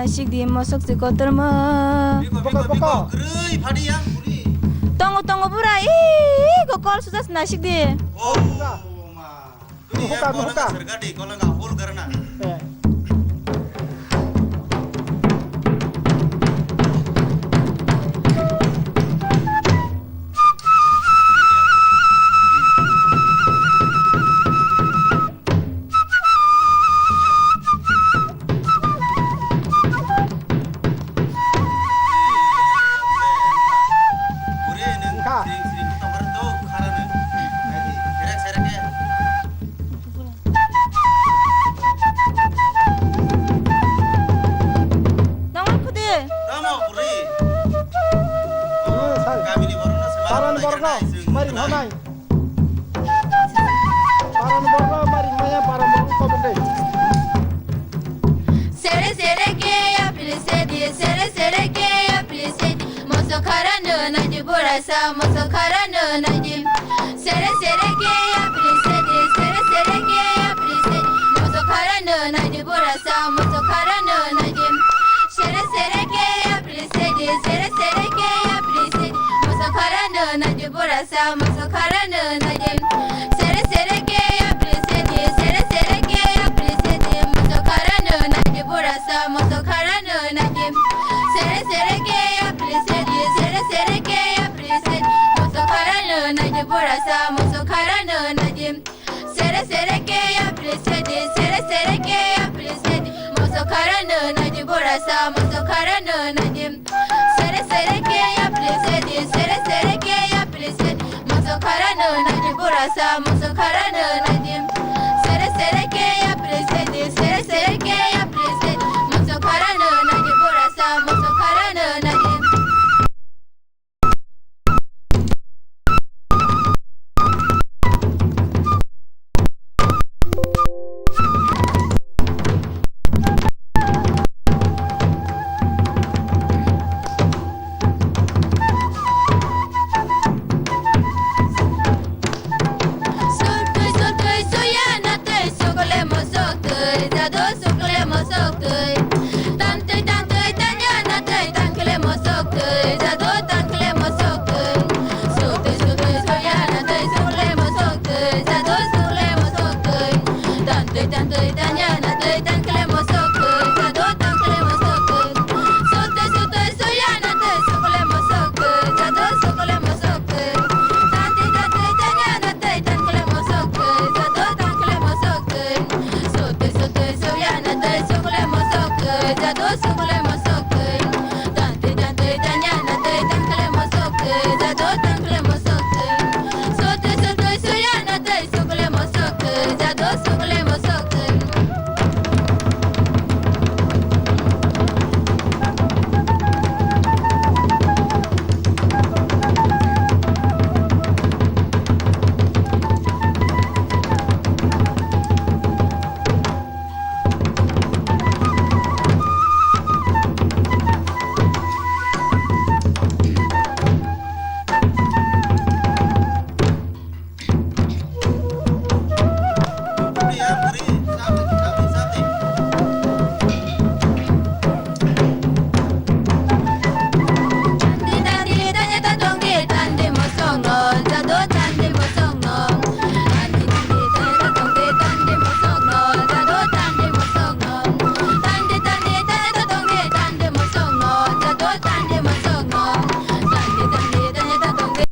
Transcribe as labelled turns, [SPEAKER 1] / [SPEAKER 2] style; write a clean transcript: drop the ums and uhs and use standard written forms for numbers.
[SPEAKER 1] nashik di mosok si kotorma.
[SPEAKER 2] Biko, gerei padi ya, buri.
[SPEAKER 1] Tongo pura, ih, kokol susah nashik di.
[SPEAKER 2] Oh, ma. Ini ya, kalau nggak sergadi, kalau nggak hul karena.
[SPEAKER 1] Tongo kude.
[SPEAKER 3] Paran borgo, mari honai. Paran borgo, mari maya paran borgo komende.
[SPEAKER 1] Sere ke ya pilisedi, sere ke ya pilisedi. Moso karano na di burasa, moso karano na di. Sere ke ya pilisedi, sere ke ya pilisedi. Moso karano na di burasa, moso karano na di. Sere ke ya pilisedi, sere ke ya pilisedi. Moso karano na di burasa, moso karano na di. Sere ke ya pilisedi, sere ke ya pilisedi. Moso karano na di burasa, moso karano na di. Sere ke ya pilisedi, sere ke ya pilisedi. Moso karano na di burasa, moso karano na di. Sere ke ya pilisedi, sere ke ya pilisedi. Moso karano na di burasa, moso karano na di. Sere ke ya pilisedi, sere ke ya pilisedi. Moso karano na di burasa, moso karano na di. Sere ke